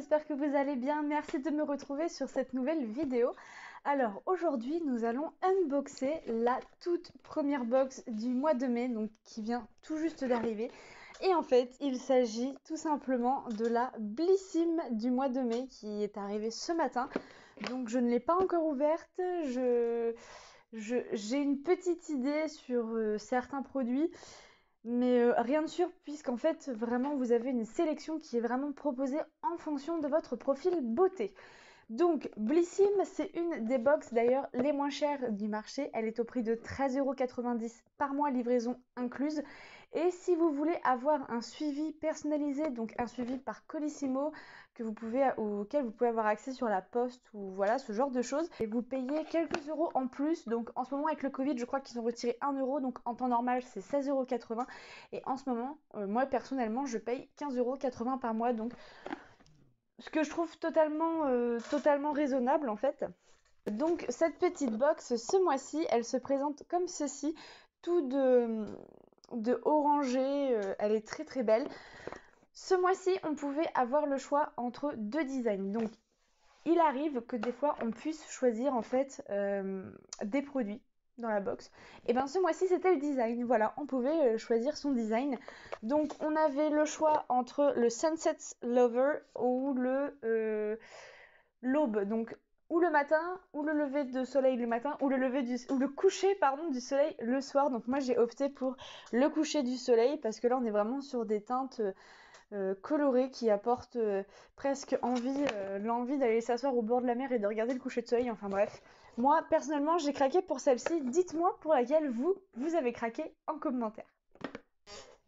j'espère que vous allez bien. Merci de me retrouver sur cette nouvelle vidéo. Alors aujourd'hui, nous allons unboxer la toute première box du mois de mai, donc qui vient tout juste d'arriver. Et en fait, il s'agit tout simplement de la Blissim du mois de mai qui est arrivée ce matin. Donc je ne l'ai pas encore ouverte. J'ai une petite idée sur certains produits. Mais rien de sûr, puisqu'en fait, vraiment, vous avez une sélection qui est vraiment proposée en fonction de votre profil beauté. Donc, Blissim, c'est une des box d'ailleurs les moins chères du marché. Elle est au prix de 13,90 € par mois, livraison incluse. Et si vous voulez avoir un suivi personnalisé, donc un suivi par Colissimo, auquel vous pouvez avoir accès sur la poste ou voilà, ce genre de choses, et vous payez quelques euros en plus. Donc en ce moment avec le Covid, je crois qu'ils ont retiré 1 €, donc en temps normal c'est 16,80 €. Et en ce moment, moi personnellement, je paye 15,80 € par mois. Donc ce que je trouve totalement raisonnable en fait. Donc cette petite box, ce mois-ci, elle se présente comme ceci, tout de orangé, elle est très belle. Ce mois-ci, on pouvait avoir le choix entre deux designs. Donc il arrive que des fois on puisse choisir en fait des produits dans la box. Et bien ce mois-ci c'était le design, voilà, on pouvait choisir son design. Donc on avait le choix entre le Sunset Lover ou l'aube, donc ou le matin, ou le lever de soleil le matin, ou le coucher du soleil le soir. Donc moi j'ai opté pour le coucher du soleil parce que là on est vraiment sur des teintes colorées qui apportent presque l'envie d'aller s'asseoir au bord de la mer et de regarder le coucher de soleil. Enfin bref, moi personnellement j'ai craqué pour celle-ci. Dites-moi pour laquelle vous avez craqué en commentaire.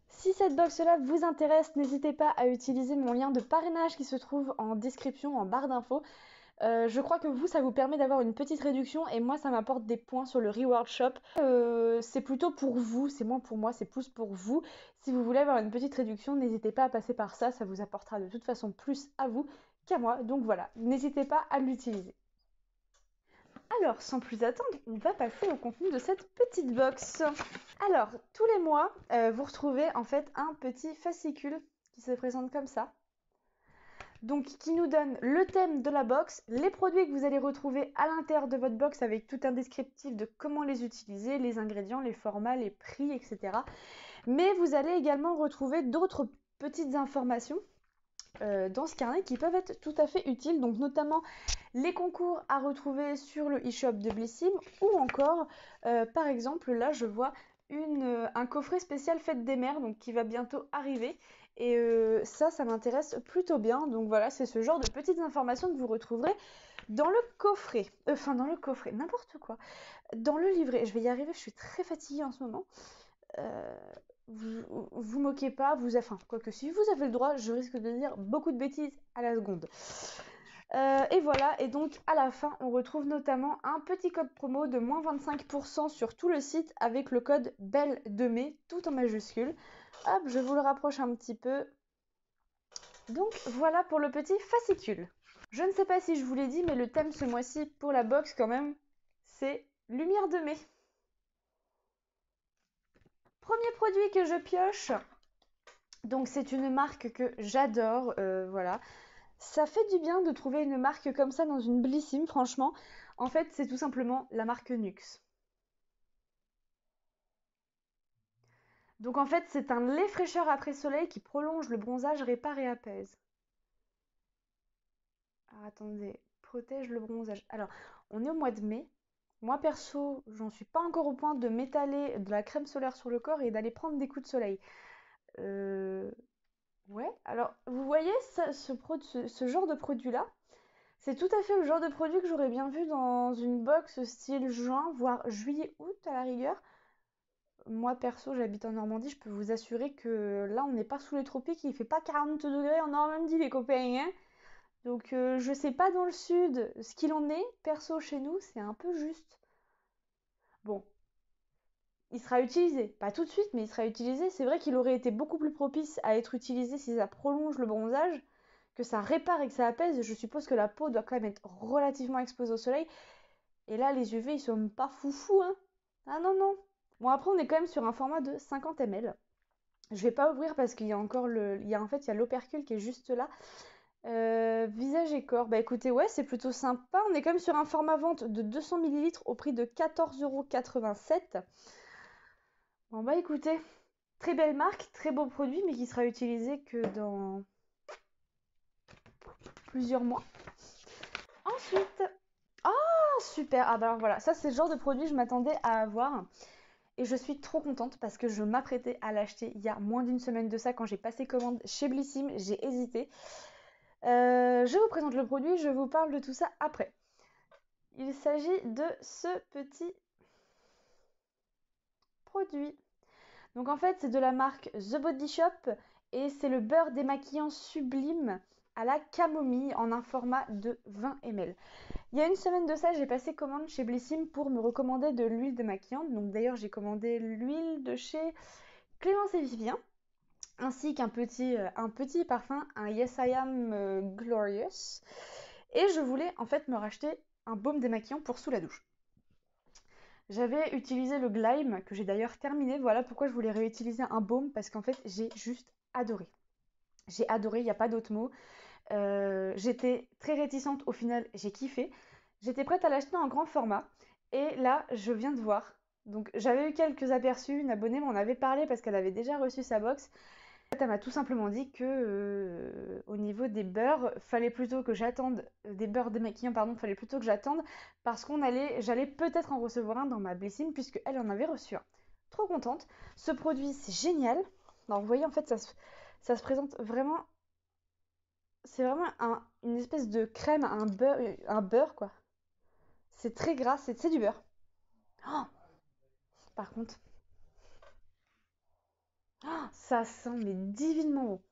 Si cette box-là vous intéresse, n'hésitez pas à utiliser mon lien de parrainage qui se trouve en description, en barre d'infos. Je crois que ça vous permet d'avoir une petite réduction et moi, ça m'apporte des points sur le Reward Shop. C'est plutôt pour vous, c'est moins pour moi, c'est plus pour vous. Si vous voulez avoir une petite réduction, n'hésitez pas à passer par ça, ça vous apportera de toute façon plus à vous qu'à moi. Donc voilà, n'hésitez pas à l'utiliser. Alors, sans plus attendre, on va passer au contenu de cette petite box. Alors, tous les mois, vous retrouvez en fait un petit fascicule qui se présente comme ça. Donc, qui nous donne le thème de la box, les produits que vous allez retrouver à l'intérieur de votre box avec tout un descriptif de comment les utiliser, les ingrédients, les formats, les prix, etc. Mais vous allez également retrouver d'autres petites informations dans ce carnet qui peuvent être tout à fait utiles, donc notamment les concours à retrouver sur le e-shop de Blissim ou encore, par exemple, là je vois un coffret spécial Fête des Mères donc qui va bientôt arriver et ça m'intéresse plutôt bien. Donc voilà, c'est ce genre de petites informations que vous retrouverez dans le coffret. Dans le coffret, n'importe quoi. Dans le livret, je vais y arriver, je suis très fatiguée en ce moment. Vous moquez pas, quoique si vous avez le droit, je risque de dire beaucoup de bêtises à la seconde. Et voilà, et donc à la fin, on retrouve notamment un petit code promo de moins 25% sur tout le site avec le code Belle de Mai, tout en majuscule. Hop, je vous le rapproche un petit peu. Donc voilà pour le petit fascicule. Je ne sais pas si je vous l'ai dit, mais le thème ce mois-ci pour la box quand même, c'est Lumière de mai. Premier produit que je pioche, donc c'est une marque que j'adore, voilà. Ça fait du bien de trouver une marque comme ça dans une Blissim, franchement. En fait, c'est tout simplement la marque Nuxe. Donc en fait, c'est un lait fraîcheur après soleil qui prolonge le bronzage, répare et apaise. Alors attendez, protège le bronzage. Alors, on est au mois de mai. Moi perso, j'en suis pas encore au point de m'étaler de la crème solaire sur le corps et d'aller prendre des coups de soleil. Ouais, alors vous voyez ce genre de produit-là, c'est tout à fait le genre de produit que j'aurais bien vu dans une box style juin, voire juillet-août à la rigueur. Moi perso, j'habite en Normandie, je peux vous assurer que là, on n'est pas sous les tropiques, il fait pas 40 degrés en Normandie, les copains, hein. Donc je sais pas dans le sud ce qu'il en est. Perso, chez nous, c'est un peu juste. Bon, il sera utilisé. Pas tout de suite, mais il sera utilisé. C'est vrai qu'il aurait été beaucoup plus propice à être utilisé si ça prolonge le bronzage, que ça répare et que ça apaise. Je suppose que la peau doit quand même être relativement exposée au soleil. Et là, les UV, ils sont pas foufous, hein. Ah non, non. Bon, après, on est quand même sur un format de 50 ml. Je vais pas ouvrir parce qu'il y a encore il y a l'opercule qui est juste là. Visage et corps. Bah écoutez, ouais, c'est plutôt sympa. On est quand même sur un format vente de 200 millilitres au prix de 14,87 €. Bon bah écoutez, très belle marque, très beau produit, mais qui sera utilisé que dans plusieurs mois. Ensuite, oh super, ah bah alors voilà, ça c'est le genre de produit que je m'attendais à avoir. Et je suis trop contente parce que je m'apprêtais à l'acheter il y a moins d'une semaine de ça quand j'ai passé commande chez Blissim. J'ai hésité. Je vous présente le produit, je vous parle de tout ça après. Il s'agit de ce petit produit. Donc en fait, c'est de la marque The Body Shop et c'est le beurre démaquillant sublime à la camomille en un format de 20 ml. Il y a une semaine de ça, j'ai passé commande chez Blissim pour me recommander de l'huile démaquillante. Donc d'ailleurs, j'ai commandé l'huile de chez Clémence et Vivien, ainsi qu'un petit parfum, un Yes I Am Glorious. Et je voulais en fait me racheter un baume démaquillant pour sous la douche. J'avais utilisé le Gleam, que j'ai d'ailleurs terminé. Voilà pourquoi je voulais réutiliser un baume, parce qu'en fait, j'ai juste adoré. J'ai adoré, il n'y a pas d'autre mot. J'étais très réticente, au final, j'ai kiffé. J'étais prête à l'acheter en grand format. Et là, je viens de voir. Donc, j'avais eu quelques aperçus. Une abonnée m'en avait parlé parce qu'elle avait déjà reçu sa box. Elle m'a tout simplement dit que au niveau des beurres, fallait plutôt que j'attende des beurres démaquillants, pardon, fallait plutôt que j'attende parce j'allais peut-être en recevoir un dans ma Blissim puisque elle en avait reçu un. Trop contente. Ce produit, c'est génial. Alors vous voyez en fait ça se présente vraiment, c'est vraiment une espèce de crème, un beurre quoi. C'est très gras, c'est du beurre. Oh, par contre, oh, ça sent mais divinement bon.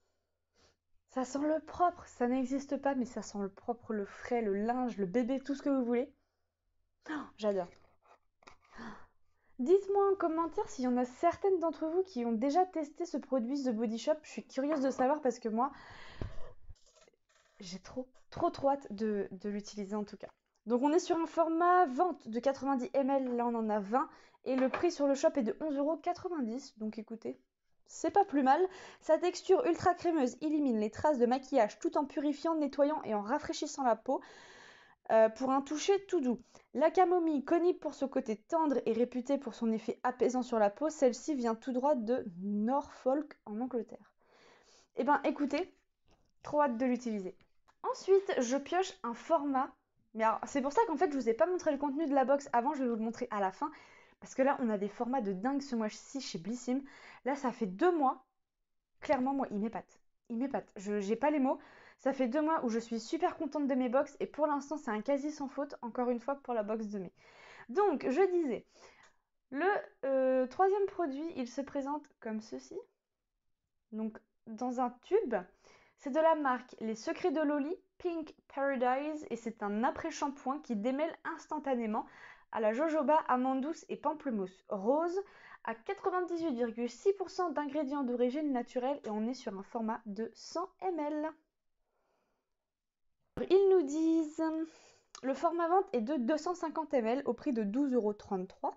Ça sent le propre, ça n'existe pas, mais ça sent le propre, le frais, le linge, le bébé, tout ce que vous voulez. Oh, j'adore. Dites-moi en commentaire s'il y en a certaines d'entre vous qui ont déjà testé ce produit The Body Shop. Je suis curieuse de savoir parce que moi, j'ai trop hâte de l'utiliser en tout cas. Donc on est sur un format vente de 90 ml, là on en a 20. Et le prix sur le shop est de 11,90 €. Donc écoutez, c'est pas plus mal. Sa texture ultra crémeuse élimine les traces de maquillage tout en purifiant, nettoyant et en rafraîchissant la peau. Pour un toucher tout doux. La camomille, connue pour son côté tendre et réputée pour son effet apaisant sur la peau, celle-ci vient tout droit de Norfolk en Angleterre. Eh ben écoutez, trop hâte de l'utiliser. Ensuite, je pioche un format. Mais alors, c'est pour ça qu'en fait, je vous ai pas montré le contenu de la box avant, je vais vous le montrer à la fin. Parce que là, on a des formats de dingue ce mois-ci chez Blissim. Là, ça fait 2 mois. Clairement, moi, il m'épate. Il m'épate. Je j'ai pas les mots. Ça fait 2 mois où je suis super contente de mes box et pour l'instant, c'est un quasi sans faute, encore une fois, pour la box de mai. Donc, je disais, le troisième produit, il se présente comme ceci. Donc, dans un tube, c'est de la marque Les Secrets de Loli Pink Paradise et c'est un après-shampoing qui démêle instantanément à la jojoba, amande douce et pamplemousse rose à 98,6% d'ingrédients d'origine naturelle et on est sur un format de 100 ml. Ils nous disent le format vente est de 250 ml au prix de 12,33 €.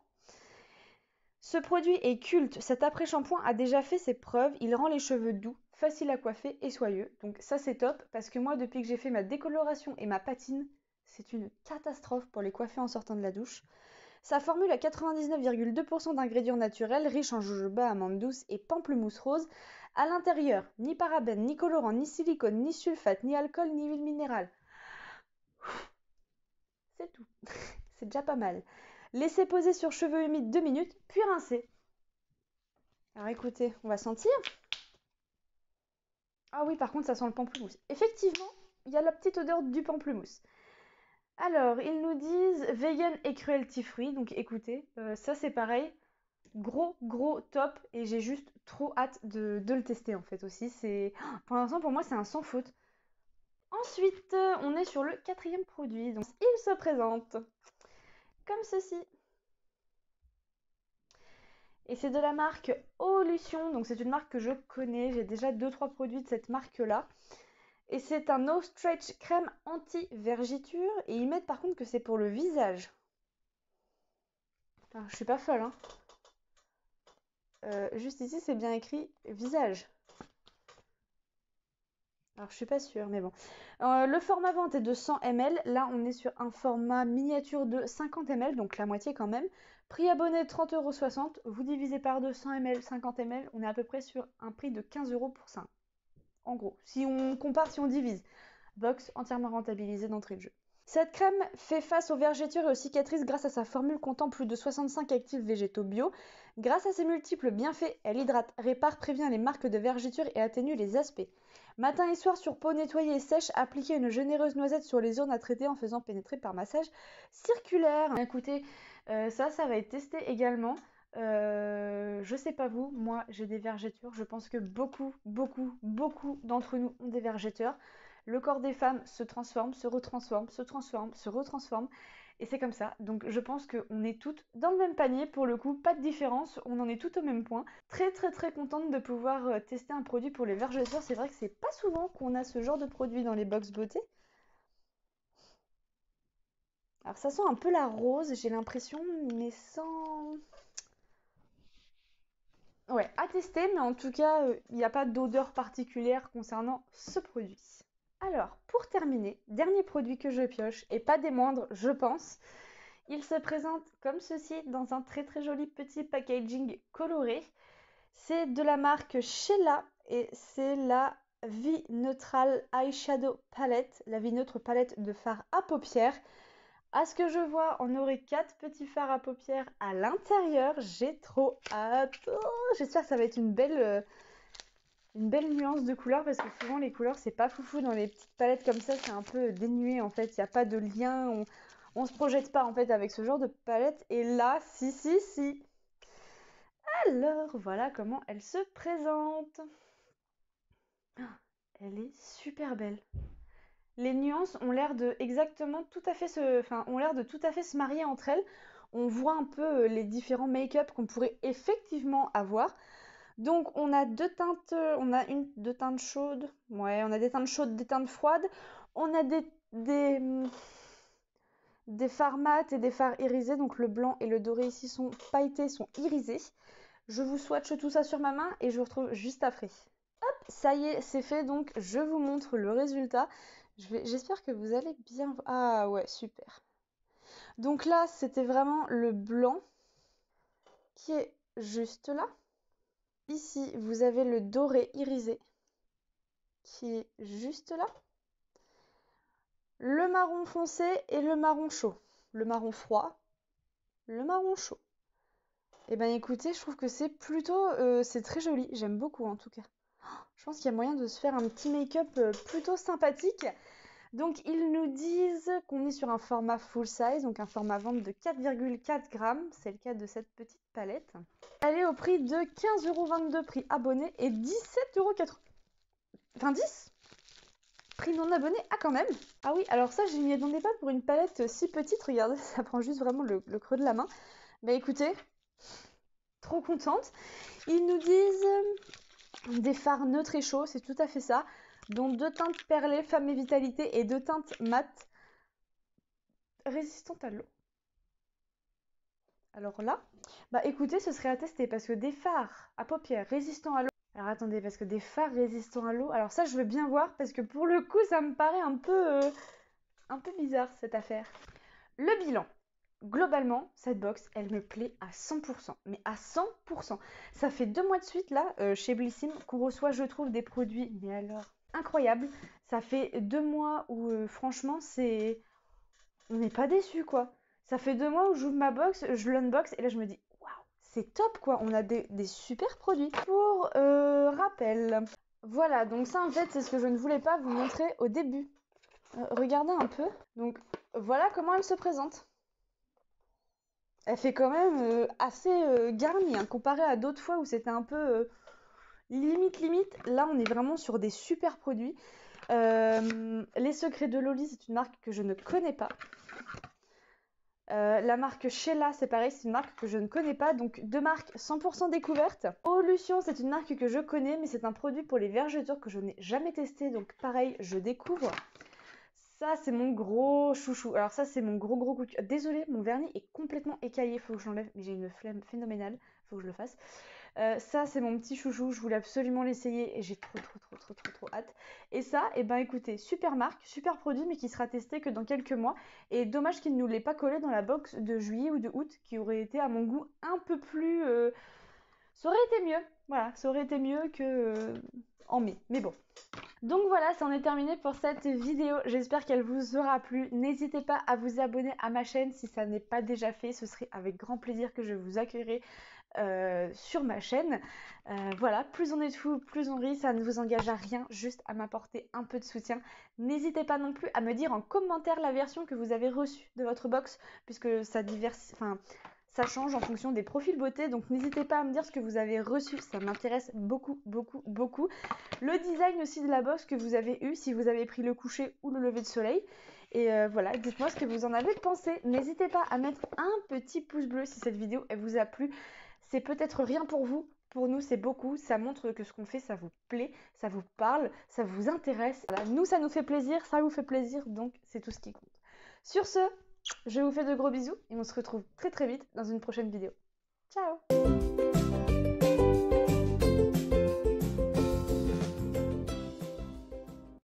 Ce produit est culte, cet après-shampoing a déjà fait ses preuves, il rend les cheveux doux, facile à coiffer et soyeux. Donc ça c'est top parce que moi depuis que j'ai fait ma décoloration et ma patine, c'est une catastrophe pour les coiffer en sortant de la douche. Sa formule a 99,2% d'ingrédients naturels, riches en jojoba, amande douce et pamplemousse rose. À l'intérieur, ni parabènes, ni colorants, ni silicone, ni sulfate, ni alcool, ni huile minérale. C'est tout. C'est déjà pas mal. Laissez poser sur cheveux humides 2 minutes, puis rincer. Alors écoutez, on va sentir. Ah oui, par contre, ça sent le pamplemousse. Effectivement, il y a la petite odeur du pamplemousse. Alors, ils nous disent vegan et cruelty free. Donc écoutez, ça c'est pareil. Gros top. Et j'ai juste trop hâte de le tester en fait aussi. Pour l'instant, pour moi, c'est un sans faute. Ensuite, on est sur le quatrième produit. Donc, il se présente comme ceci. Et c'est de la marque Olution. Donc c'est une marque que je connais. J'ai déjà 2-3 produits de cette marque-là. Et c'est un No Stretch crème anti-vergiture. Et ils mettent par contre que c'est pour le visage. Enfin, je suis pas folle, hein. Juste ici, c'est bien écrit visage. Alors, je suis pas sûre, mais bon. Le format vente est de 100 ml. Là, on est sur un format miniature de 50 ml, donc la moitié quand même. Prix abonné 30,60 €. Vous divisez par 200 ml, 50 ml, on est à peu près sur un prix de 15 € pour ça. En gros, si on compare, si on divise. Box entièrement rentabilisée d'entrée de jeu. Cette crème fait face aux vergetures et aux cicatrices grâce à sa formule comptant plus de 65 actifs végétaux bio. Grâce à ses multiples bienfaits, elle hydrate, répare, prévient les marques de vergetures et atténue les aspects. Matin et soir sur peau nettoyée et sèche, appliquez une généreuse noisette sur les zones à traiter en faisant pénétrer par massage circulaire. Écoutez, ça va être testé également. Je sais pas vous, moi j'ai des vergetures. Je pense que beaucoup d'entre nous ont des vergetures. Le corps des femmes se transforme, se retransforme, se transforme, se retransforme. Et c'est comme ça. Donc je pense qu'on est toutes dans le même panier. Pour le coup, pas de différence. On en est toutes au même point. Très contente de pouvoir tester un produit pour les vergetures. C'est vrai que c'est pas souvent qu'on a ce genre de produit dans les box beauté. Alors ça sent un peu la rose, j'ai l'impression, mais sans... Ouais, à tester, mais en tout cas, il n'y a pas d'odeur particulière concernant ce produit. Alors, pour terminer, dernier produit que je pioche, et pas des moindres, je pense. Il se présente comme ceci dans un très joli petit packaging coloré. C'est de la marque Sheila et c'est la Vie Neutral Eyeshadow Palette, la Vie Neutre palette de fard à paupières. À ce que je vois, on aurait 4 petits fards à paupières à l'intérieur. J'ai trop hâte. Oh, j'espère que ça va être une belle nuance de couleurs parce que souvent les couleurs c'est pas foufou dans les petites palettes comme ça, c'est un peu dénué en fait, il n'y a pas de lien, on se projette pas en fait avec ce genre de palette et là, si. Alors voilà comment elle se présente. Elle est super belle. Les nuances ont l'air de exactement tout à fait ont l'air de tout à fait se marier entre elles. On voit un peu les différents make-up qu'on pourrait effectivement avoir. Donc on a deux teintes, on a deux teintes chaudes, ouais, on a des teintes chaudes, des teintes froides, on a des fards mat et des fards irisés, donc le blanc et le doré ici sont pailletés, sont irisés. Je vous swatche tout ça sur ma main et je vous retrouve juste après. Hop, ça y est, c'est fait, donc je vous montre le résultat. J'espère que vous allez bien voir. Ah ouais, super. Donc là, c'était vraiment le blanc qui est juste là. Ici, vous avez le doré irisé qui est juste là. Le marron foncé et le marron chaud. Le marron froid, le marron chaud. Et ben écoutez, je trouve que c'est plutôt... c'est très joli, j'aime beaucoup en tout cas. Je pense qu'il y a moyen de se faire un petit make-up plutôt sympathique. Donc ils nous disent qu'on est sur un format full size, donc un format vente de 4,4 grammes. C'est le cas de cette petite palette. Elle est au prix de 15,22 € prix abonné et 17,80 €. Enfin 10 prix non abonné, ah quand même. Ah oui, alors ça, je m'y attendais pas pour une palette si petite. Regardez, ça prend juste vraiment le creux de la main. Bah écoutez, trop contente. Ils nous disent des fards neutres et chauds, c'est tout à fait ça. Dont 2 teintes perlées, femme et vitalité, et 2 teintes mat résistantes à l'eau. Alors là, bah écoutez, ce serait à tester parce que des fards à paupières résistants à l'eau. Alors attendez, parce que des fards résistants à l'eau, alors ça je veux bien voir parce que pour le coup ça me paraît un peu bizarre cette affaire. Le bilan. Globalement, cette box, elle me plaît à 100%. Mais à 100%. Ça fait 2 mois de suite là, chez Blissim, qu'on reçoit, je trouve, des produits, mais alors, incroyables. Ça fait 2 mois où franchement, on n'est pas déçus quoi. Ça fait 2 mois où j'ouvre ma box, je l'unbox et là je me dis waouh, c'est top quoi, on a des super produits. Pour rappel, voilà, donc ça en fait c'est ce que je ne voulais pas vous montrer au début. Regardez un peu, donc voilà comment elle se présente. Elle fait quand même assez garnie hein, comparé à d'autres fois où c'était un peu limite. Là on est vraiment sur des super produits. Les Secrets de Loli, c'est une marque que je ne connais pas. La marque Sheila, c'est pareil, c'est une marque que je ne connais pas, donc 2 marques 100% découvertes. Olution, c'est une marque que je connais, mais c'est un produit pour les vergetures que je n'ai jamais testé, donc pareil, je découvre. Ça, c'est mon gros chouchou. Alors ça, c'est mon gros coup de cœur. Désolée, mon vernis est complètement écaillé, faut que je l'enlève, mais j'ai une flemme phénoménale, faut que je le fasse. Ça, c'est mon petit chouchou, je voulais absolument l'essayer et j'ai trop hâte. Et ça, et ben écoutez, super marque, super produit, mais qui sera testé que dans quelques mois. Et dommage qu'il ne nous l'ait pas collé dans la box de juillet ou de août, qui aurait été à mon goût un peu plus... Ça aurait été mieux, voilà, ça aurait été mieux que en mai, mais bon. Donc voilà, c'en est terminé pour cette vidéo. J'espère qu'elle vous aura plu. N'hésitez pas à vous abonner à ma chaîne si ça n'est pas déjà fait. Ce serait avec grand plaisir que je vous accueillerai sur ma chaîne. Voilà, plus on est de fous, plus on rit. Ça ne vous engage à rien, juste à m'apporter un peu de soutien. N'hésitez pas non plus à me dire en commentaire la version que vous avez reçue de votre box, puisque ça ça change en fonction des profils beauté, donc n'hésitez pas à me dire ce que vous avez reçu, ça m'intéresse beaucoup. Le design aussi de la box que vous avez eu, si vous avez pris le coucher ou le lever de soleil. Et voilà, dites-moi ce que vous en avez pensé. N'hésitez pas à mettre un petit pouce bleu si cette vidéo elle vous a plu. C'est peut-être rien pour vous, pour nous c'est beaucoup. Ça montre que ce qu'on fait, ça vous plaît, ça vous parle, ça vous intéresse. Voilà, nous, ça nous fait plaisir, ça vous fait plaisir, donc c'est tout ce qui compte. Sur ce, je vous fais de gros bisous et on se retrouve très vite dans une prochaine vidéo. Ciao!